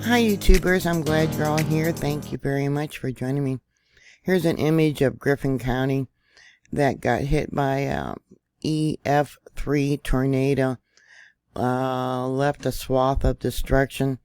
Hi YouTubers, I'm glad you're all here. Thank you very much for joining me. Here's an image of Griffin County that got hit by a EF3 tornado. Left a swath of destruction,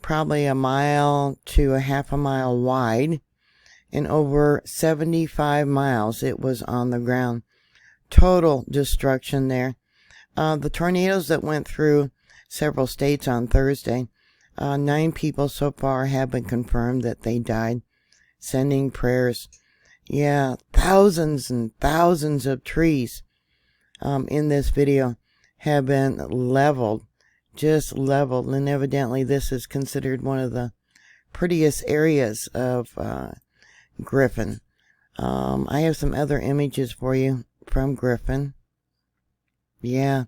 probably a mile to a half a mile wide, and over 75 miles it was on the ground. Total destruction there. The tornadoes that went through several states on Thursday, 9 people so far have been confirmed that they died. Sending prayers. Yeah, thousands and thousands of trees in this video have been leveled, just leveled, and evidently this is considered one of the prettiest areas of Griffin. I have some other images for you from Griffin. Yeah,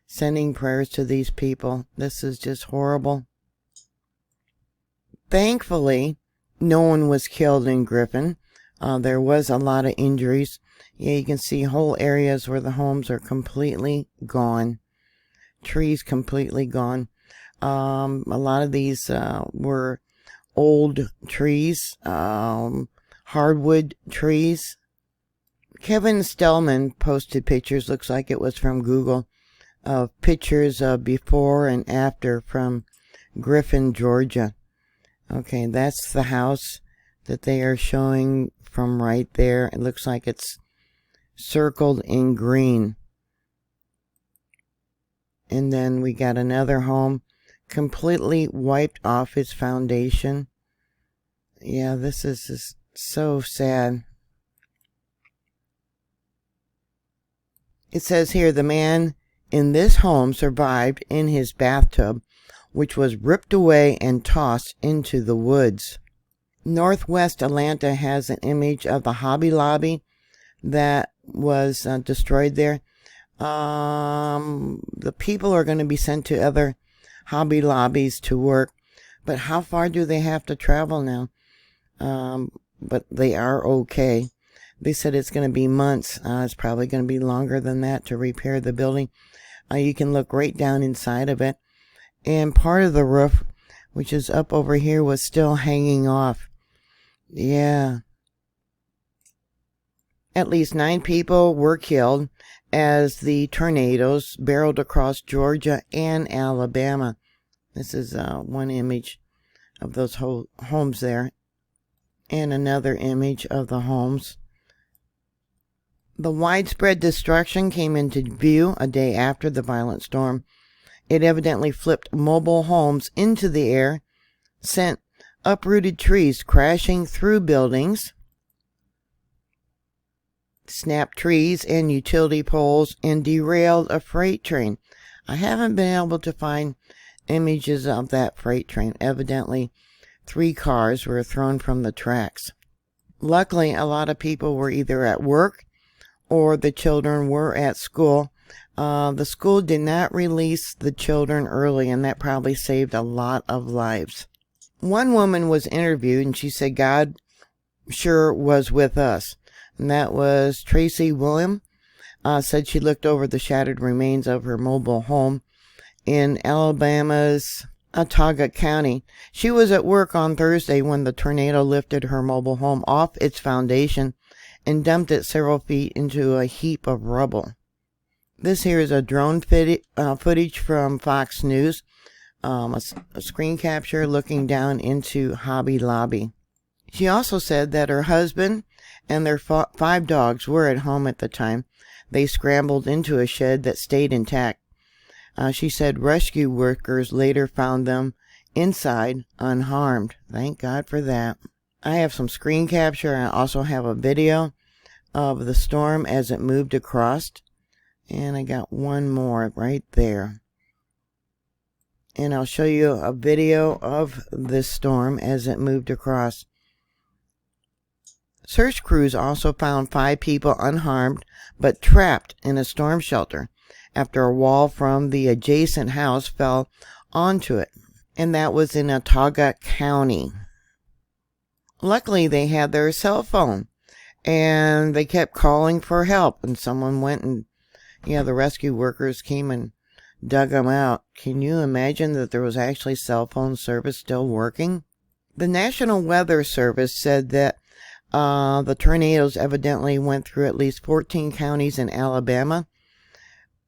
sending prayers to these people. This is just horrible. Thankfully, no one was killed in Griffin. There was a lot of injuries. Yeah, you can see whole areas where the homes are completely gone. Trees completely gone. A lot of these were old trees, hardwood trees. Kevin Stellman posted pictures, looks like it was from Google, of pictures of before and after from Griffin, Georgia. Okay, that's the house that they are showing from right there. It looks like it's circled in green. And then we got another home completely wiped off its foundation. Yeah, this is just so sad. It says here, the man in this home survived in his bathtub, which was ripped away and tossed into the woods. Northwest Atlanta has an image of the Hobby Lobby that was destroyed there. The people are going to be sent to other Hobby Lobbies to work, but how far do they have to travel now? But they are okay. They said it's going to be months. It's probably going to be longer than that to repair the building. You can look right down inside of it. And part of the roof, which is up over here, was still hanging off. Yeah. At least 9 people were killed as the tornadoes barreled across Georgia and Alabama. This is one image of those homes there. And another image of the homes. The widespread destruction came into view a day after the violent storm. It evidently flipped mobile homes into the air, sent uprooted trees crashing through buildings, snapped trees and utility poles, and derailed a freight train. I haven't been able to find images of that freight train. Evidently, 3 cars were thrown from the tracks. Luckily, a lot of people were either at work or the children were at school. The school did not release the children early, and that probably saved a lot of lives. One woman was interviewed, and she said God sure was with us. And that was Tracy William. Said she looked over the shattered remains of her mobile home in Alabama's Autauga County. She was at work on Thursday when the tornado lifted her mobile home off its foundation and dumped it several feet into a heap of rubble. This here is a drone footage from Fox News, a screen capture looking down into Hobby Lobby. She also said that her husband and their 5 dogs were at home at the time. They scrambled into a shed that stayed intact. She said rescue workers later found them inside unharmed. Thank God for that. I have some screen capture. I also have a video of the storm as it moved across. And I got one more right there. And I'll show you a video of this storm as it moved across. Search crews also found 5 people unharmed but trapped in a storm shelter after a wall from the adjacent house fell onto it. And that was in Autauga County. Luckily, they had their cell phone. And they kept calling for help. And someone went and the rescue workers came and dug them out. Can you imagine that there was actually cell phone service still working? The National Weather Service said that the tornadoes evidently went through at least 14 counties in Alabama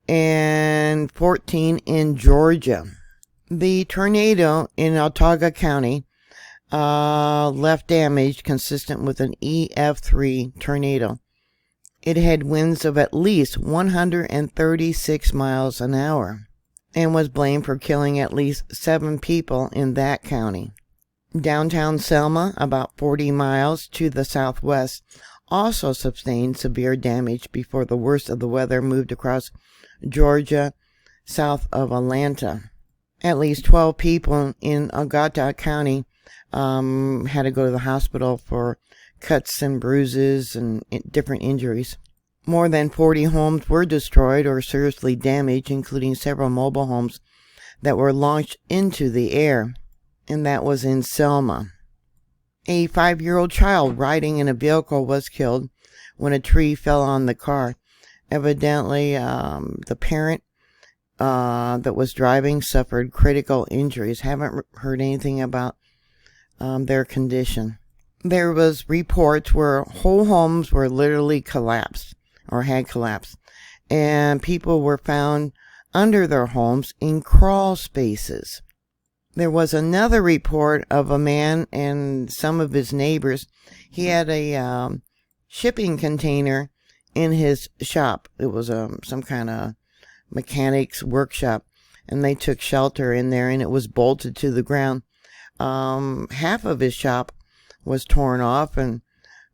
and 14 in Georgia. The tornado in Autauga County left damage consistent with an EF3 tornado. It had winds of at least 136 miles an hour and was blamed for killing at least 7 people in that county. Downtown Selma, about 40 miles to the southwest, also sustained severe damage before the worst of the weather moved across Georgia, south of Atlanta. At least 12 people in Autauga County had to go to the hospital for cuts and bruises and different injuries. More than 40 homes were destroyed or seriously damaged, including several mobile homes that were launched into the air, and that was in Selma. A 5-year-old child riding in a vehicle was killed when a tree fell on the car. Evidently, the parent that was driving suffered critical injuries. Haven't heard anything about their condition. There was reports where whole homes were literally collapsed or had collapsed, and people were found under their homes in crawl spaces. There was another report of a man and some of his neighbors. He had a shipping container in his shop. It was some kind of mechanic's workshop, and they took shelter in there, and it was bolted to the ground. Half of his shop was torn off and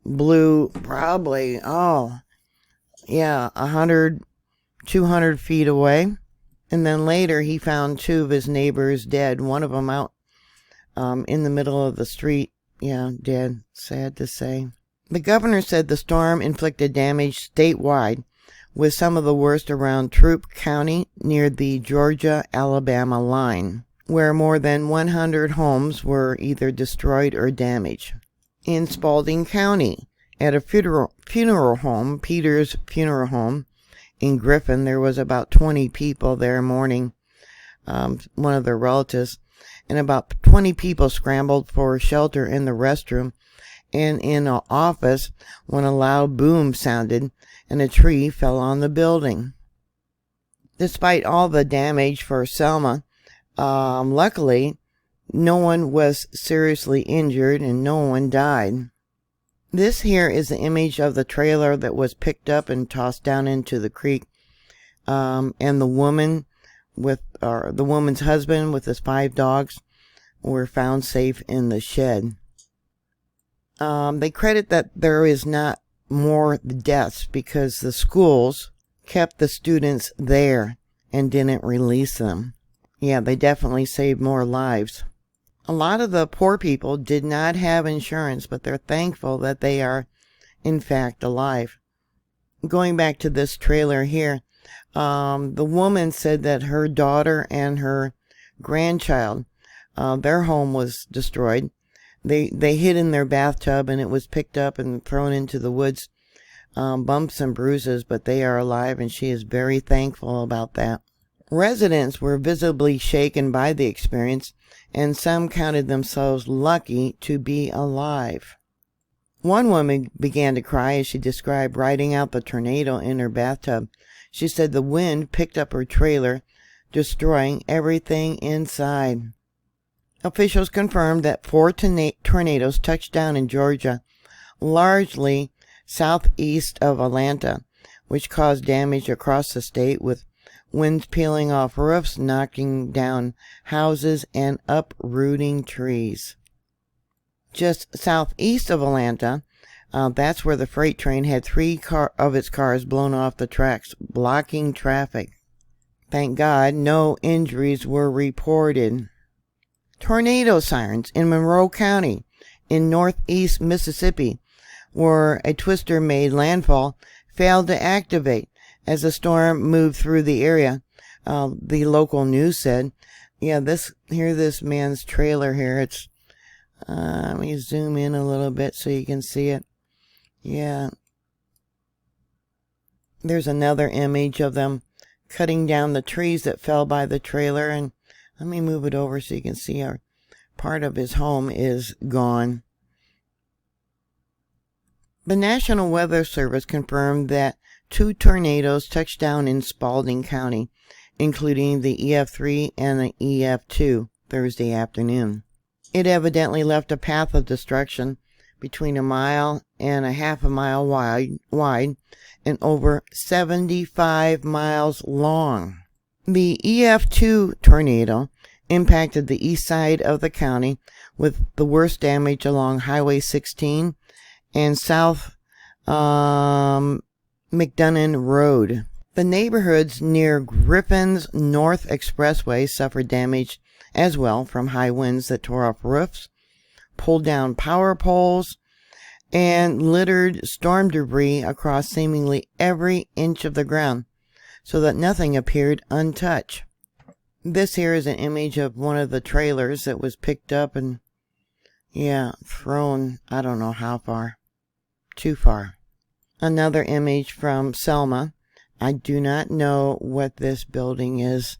blew probably 100, 200 feet away. And then later he found 2 of his neighbors dead, one of them out in the middle of the street. Yeah, dead. Sad to say. The governor said the storm inflicted damage statewide, with some of the worst around Troup County near the Georgia-Alabama line, where more than 100 homes were either destroyed or damaged. In Spalding County, at a funeral home, Peter's Funeral Home, in Griffin, there was about 20 people there mourning one of their relatives, and about 20 people scrambled for shelter in the restroom and in an office when a loud boom sounded and a tree fell on the building. Despite all the damage for Selma, luckily, no one was seriously injured and no one died. This here is the image of the trailer that was picked up and tossed down into the creek. And the woman's husband with his 5 dogs were found safe in the shed. They credit that there is not more deaths because the schools kept the students there and didn't release them. Yeah, they definitely saved more lives. A lot of the poor people did not have insurance, but they're thankful that they are, in fact, alive. Going back to this trailer here, the woman said that her daughter and her grandchild, their home was destroyed. They hid in their bathtub and it was picked up and thrown into the woods. Bumps and bruises, but they are alive, and she is very thankful about that. Residents were visibly shaken by the experience, and some counted themselves lucky to be alive. One woman began to cry as she described riding out the tornado in her bathtub. She said the wind picked up her trailer, destroying everything inside. Officials confirmed that 4 tornadoes touched down in Georgia, largely southeast of Atlanta, which caused damage across the state with winds peeling off roofs, knocking down houses, and uprooting trees. Just southeast of Atlanta, that's where the freight train had 3 of its cars blown off the tracks, blocking traffic. Thank God no injuries were reported. Tornado sirens in Monroe County in northeast Mississippi, where a twister made landfall, failed to activate as the storm moved through the area. The local news said, this man's trailer here. It's, let me zoom in a little bit so you can see it. Yeah. There's another image of them cutting down the trees that fell by the trailer. And let me move it over so you can see our part of his home is gone. The National Weather Service confirmed that 2 tornadoes touched down in Spalding County, including the EF3 and the EF2, Thursday afternoon. It evidently left a path of destruction between 1.5 miles and 1/2 mile wide and over 75 miles long. The EF2 tornado impacted the east side of the county with the worst damage along Highway 16 and South McDonough Road. The neighborhoods near Griffin's North Expressway suffered damage as well from high winds that tore off roofs, pulled down power poles, and littered storm debris across seemingly every inch of the ground, so that nothing appeared untouched. This here is an image of one of the trailers that was picked up and, thrown, I don't know how far. Too far. Another image from Selma. I do not know what this building is.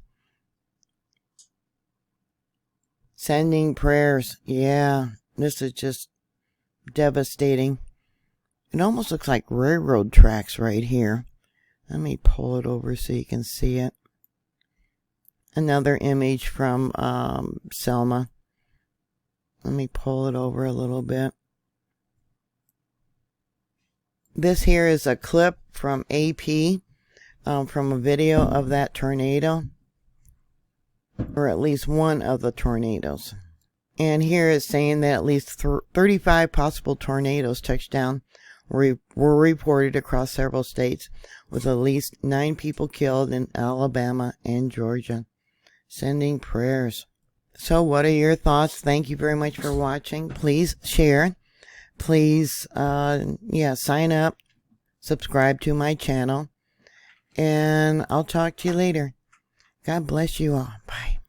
Sending prayers. Yeah, this is just devastating. It almost looks like railroad tracks right here. Let me pull it over so you can see it. Another image from Selma. Let me pull it over a little bit. This here is a clip from AP, from a video of that tornado, or at least one of the tornadoes. And here it's saying that at least 35 possible tornadoes touched down were reported across several states, with at least 9 people killed in Alabama and Georgia. Sending prayers. So what are your thoughts? Thank you very much for watching. Please share. Please, sign up. Subscribe to my channel. And I'll talk to you later. God bless you all. Bye.